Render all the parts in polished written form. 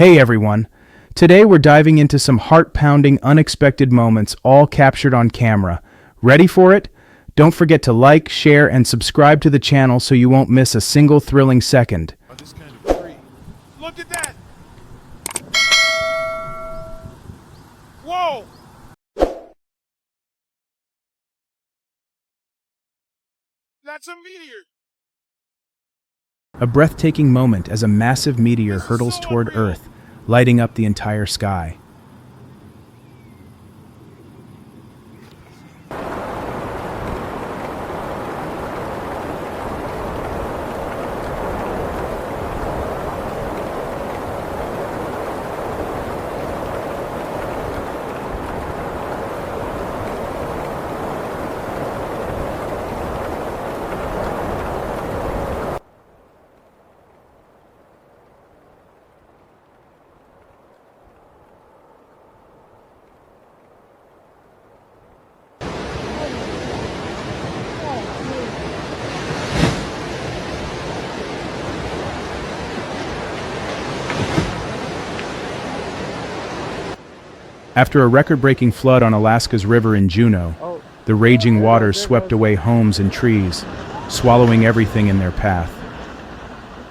Hey everyone! Today we're diving into some heart-pounding, unexpected moments, all captured on camera. Ready for it? Don't forget to like, share, and subscribe to the channel so you won't miss a single thrilling second. Oh, this kind of free. Look at that! Whoa! That's a meteor! A breathtaking moment as a massive meteor hurtles toward Earth, lighting up the entire sky. After a record-breaking flood on Alaska's river in Juneau, the raging waters swept away homes and trees, swallowing everything in their path.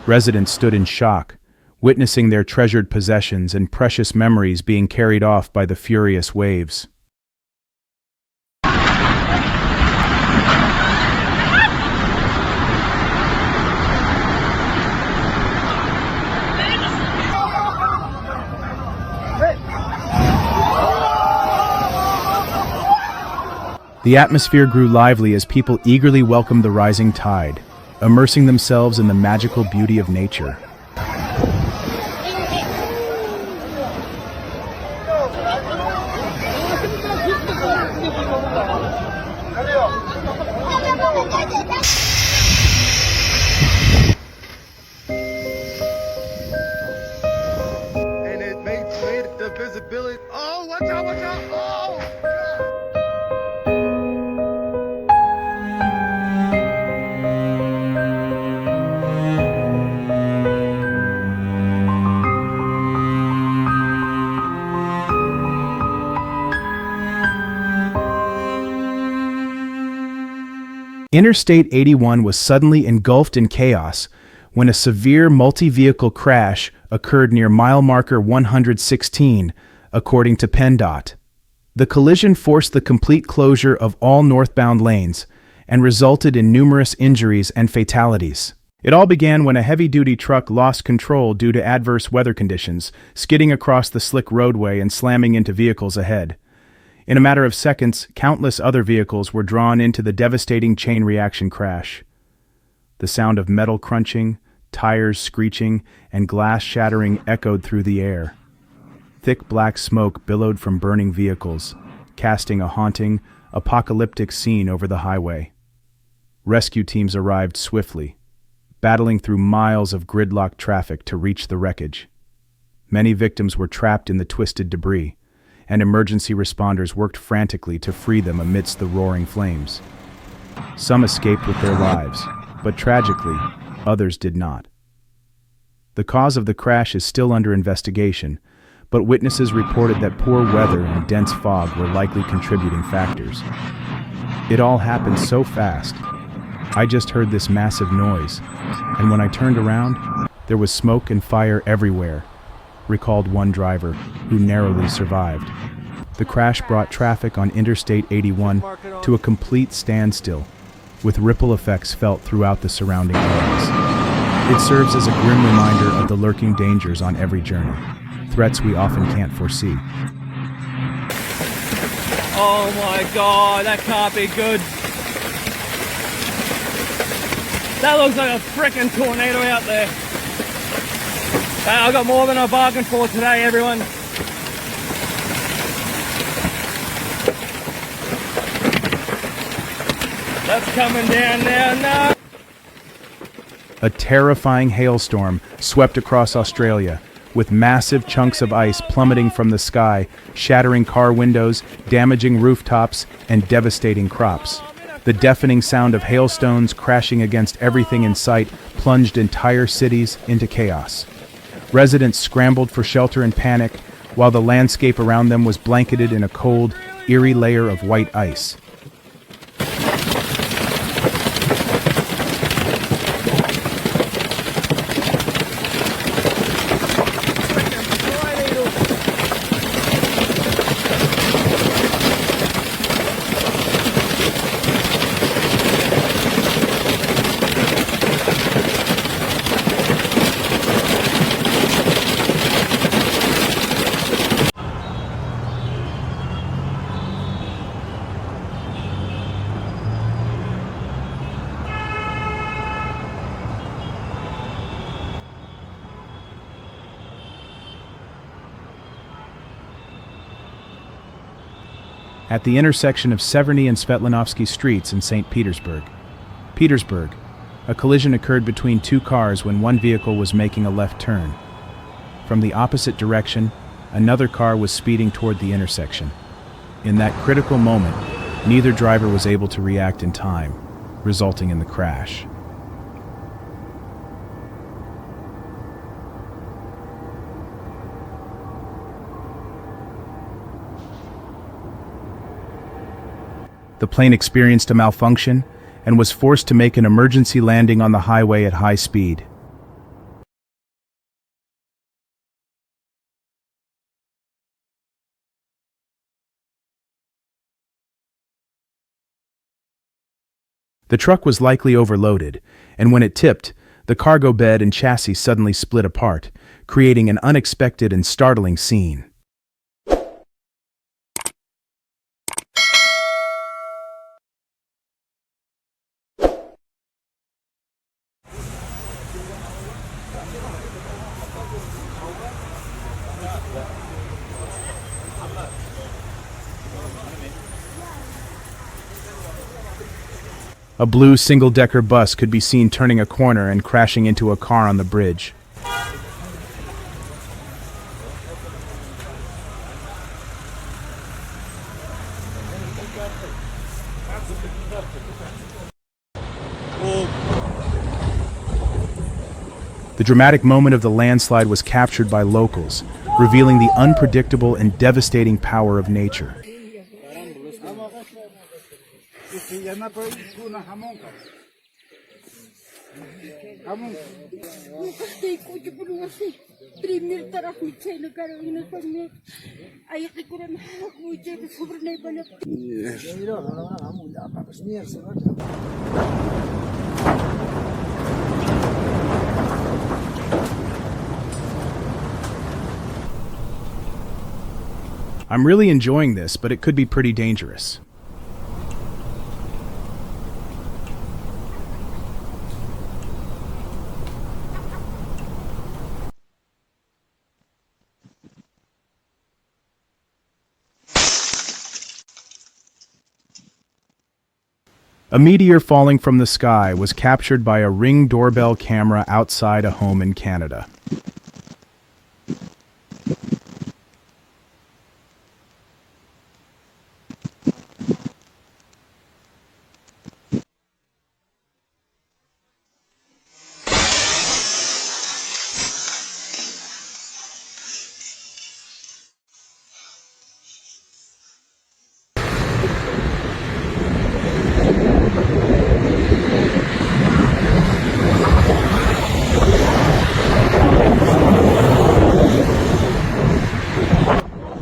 Residents stood in shock, witnessing their treasured possessions and precious memories being carried off by the furious waves. The atmosphere grew lively as people eagerly welcomed the rising tide, immersing themselves in the magical beauty of nature. And it made the visibility. Oh, watch out, watch out! Oh! Interstate 81 was suddenly engulfed in chaos when a severe multi-vehicle crash occurred near mile marker 116, according to PennDOT. The collision forced the complete closure of all northbound lanes and resulted in numerous injuries and fatalities. It all began when a heavy-duty truck lost control due to adverse weather conditions, skidding across the slick roadway and slamming into vehicles ahead. In a matter of seconds, countless other vehicles were drawn into the devastating chain reaction crash. The sound of metal crunching, tires screeching, and glass shattering echoed through the air. Thick black smoke billowed from burning vehicles, casting a haunting, apocalyptic scene over the highway. Rescue teams arrived swiftly, battling through miles of gridlocked traffic to reach the wreckage. Many victims were trapped in the twisted debris, and emergency responders worked frantically to free them amidst the roaring flames. Some escaped with their lives, but tragically, others did not. The cause of the crash is still under investigation, but witnesses reported that poor weather and dense fog were likely contributing factors. It all happened so fast. I just heard this massive noise, and when I turned around, there was smoke and fire everywhere, recalled one driver, who narrowly survived. The crash brought traffic on Interstate 81 to a complete standstill, with ripple effects felt throughout the surrounding areas. It serves as a grim reminder of the lurking dangers on every journey, threats we often can't foresee. Oh my god, that can't be good. That looks like a frickin' tornado out there. I got more than I bargained for today, everyone. That's coming down now, no! A terrifying hailstorm swept across Australia, with massive chunks of ice plummeting from the sky, shattering car windows, damaging rooftops, and devastating crops. The deafening sound of hailstones crashing against everything in sight plunged entire cities into chaos. Residents scrambled for shelter in panic, while the landscape around them was blanketed in a cold, eerie layer of white ice. At the intersection of Severny and Svetlanovsky streets in St. Petersburg. A collision occurred between two cars when one vehicle was making a left turn. From the opposite direction, another car was speeding toward the intersection. In that critical moment, neither driver was able to react in time, resulting in the crash. The plane experienced a malfunction and was forced to make an emergency landing on the highway at high speed. The truck was likely overloaded, and when it tipped, the cargo bed and chassis suddenly split apart, creating an unexpected and startling scene. A blue single-decker bus could be seen turning a corner and crashing into a car on the bridge. The dramatic moment of the landslide was captured by locals, revealing the unpredictable and devastating power of nature. I'm really enjoying this, but it could be pretty dangerous. A meteor falling from the sky was captured by a Ring doorbell camera outside a home in Canada.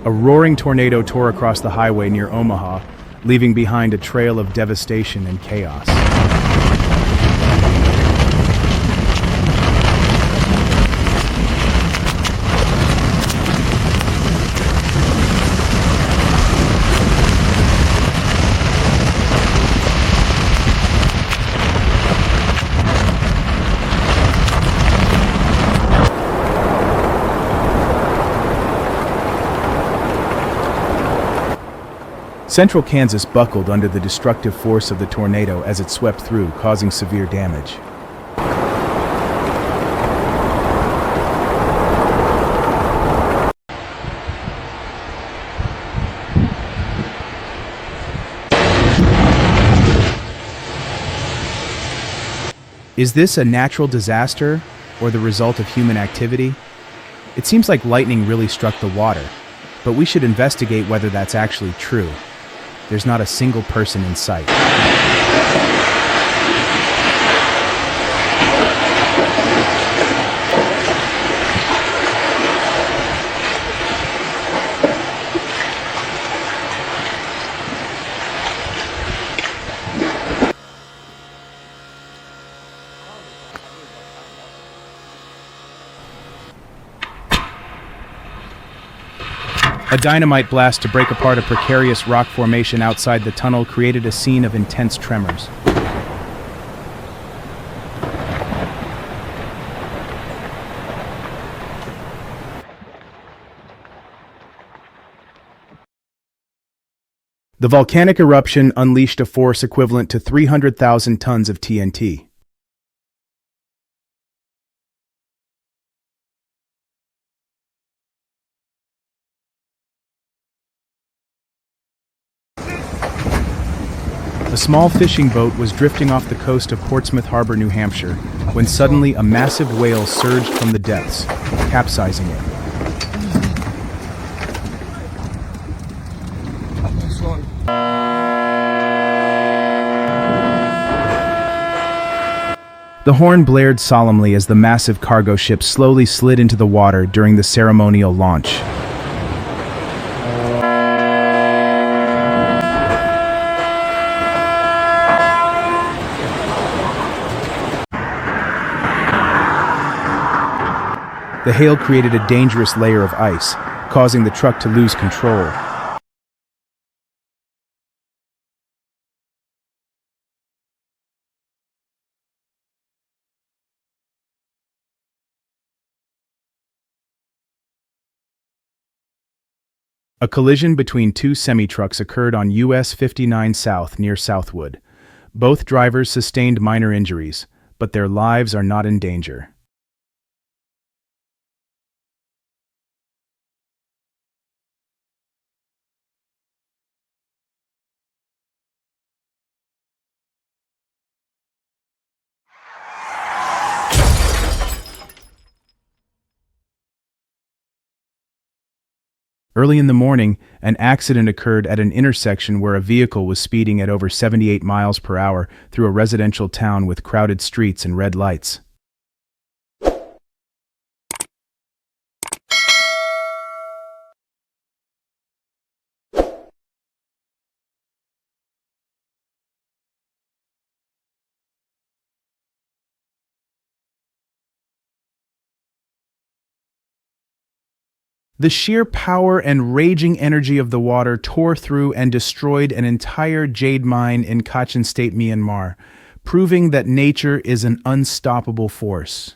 A roaring tornado tore across the highway near Omaha, leaving behind a trail of devastation and chaos. Central Kansas buckled under the destructive force of the tornado as it swept through, causing severe damage. Is this a natural disaster or the result of human activity? It seems like lightning really struck the water, but we should investigate whether that's actually true. There's not a single person in sight. A dynamite blast to break apart a precarious rock formation outside the tunnel created a scene of intense tremors. The volcanic eruption unleashed a force equivalent to 300,000 tons of TNT. A small fishing boat was drifting off the coast of Portsmouth Harbor, New Hampshire, when suddenly a massive whale surged from the depths, capsizing it. The horn blared solemnly as the massive cargo ship slowly slid into the water during the ceremonial launch. The hail created a dangerous layer of ice, causing the truck to lose control. A collision between two semi-trucks occurred on US 59 South near Southwood. Both drivers sustained minor injuries, but their lives are not in danger. Early in the morning, an accident occurred at an intersection where a vehicle was speeding at over 78 miles per hour through a residential town with crowded streets and red lights. The sheer power and raging energy of the water tore through and destroyed an entire jade mine in Kachin State, Myanmar, proving that nature is an unstoppable force.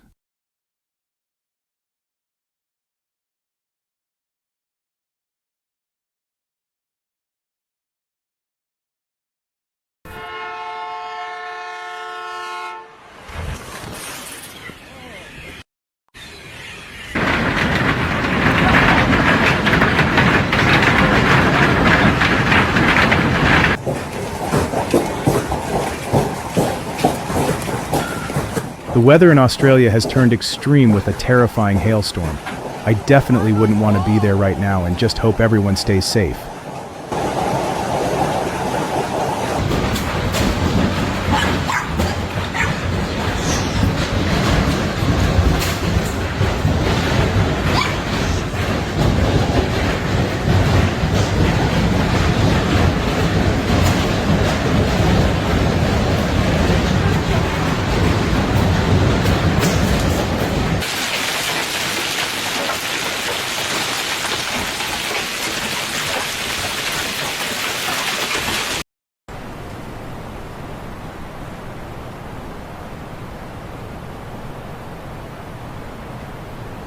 The weather in Australia has turned extreme with a terrifying hailstorm. I definitely wouldn't want to be there right now and just hope everyone stays safe.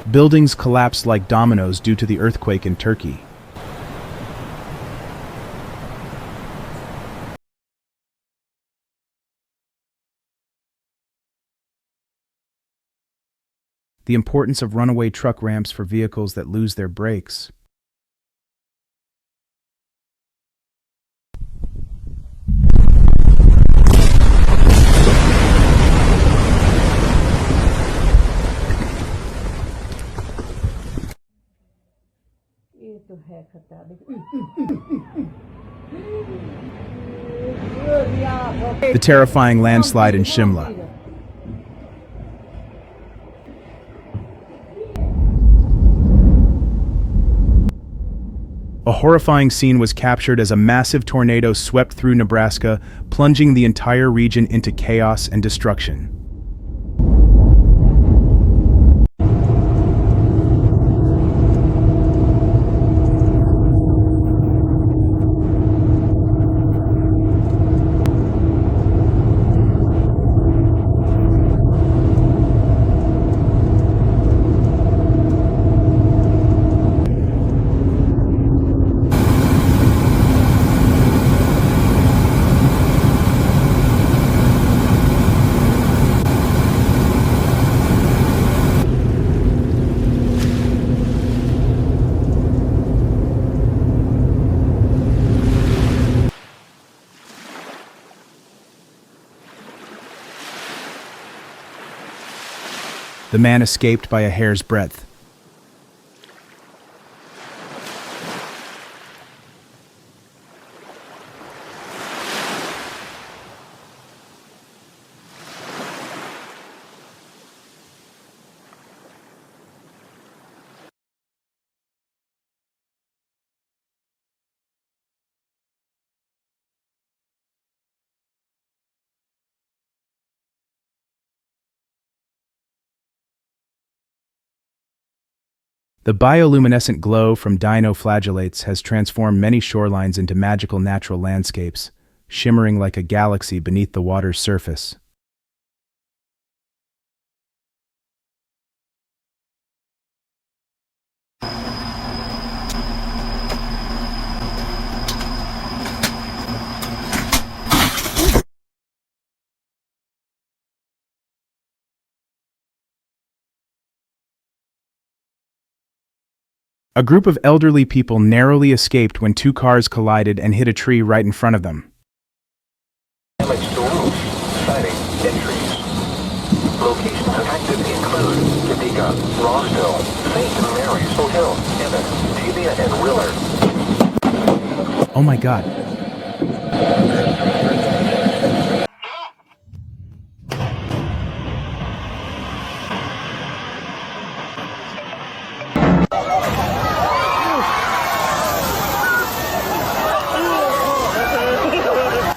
Buildings collapsed like dominoes due to the earthquake in Turkey. The importance of runaway truck ramps for vehicles that lose their brakes. need to haircut that. The terrifying landslide in Shimla. A horrifying scene was captured as a massive tornado swept through Nebraska, plunging the entire region into chaos and destruction. The man escaped by a hair's breadth. The bioluminescent glow from dinoflagellates has transformed many shorelines into magical natural landscapes, shimmering like a galaxy beneath the water's surface. A group of elderly people narrowly escaped when two cars collided and hit a tree right in front of them. Damage to roof, siding, and trees. Locations affected include Topeka, Rossville, St. Mary's Hotel, Evan, Tavia, and Willard. Oh my God.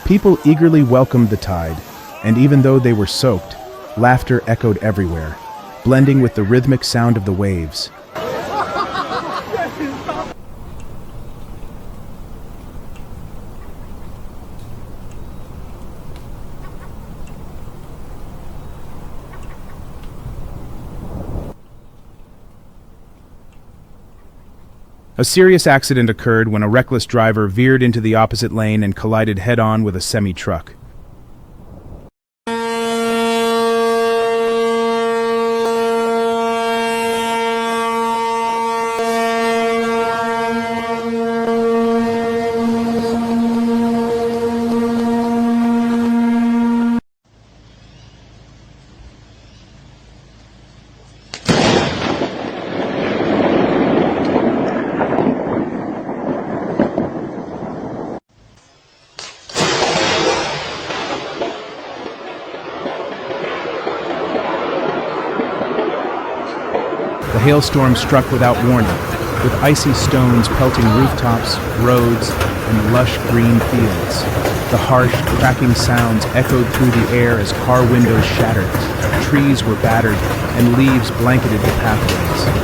People eagerly welcomed the tide, and even though they were soaked, laughter echoed everywhere, blending with the rhythmic sound of the waves. A serious accident occurred when a reckless driver veered into the opposite lane and collided head-on with a semi-truck. The hailstorm struck without warning, with icy stones pelting rooftops, roads, and lush green fields. The harsh, cracking sounds echoed through the air as car windows shattered, trees were battered, and leaves blanketed the pathways.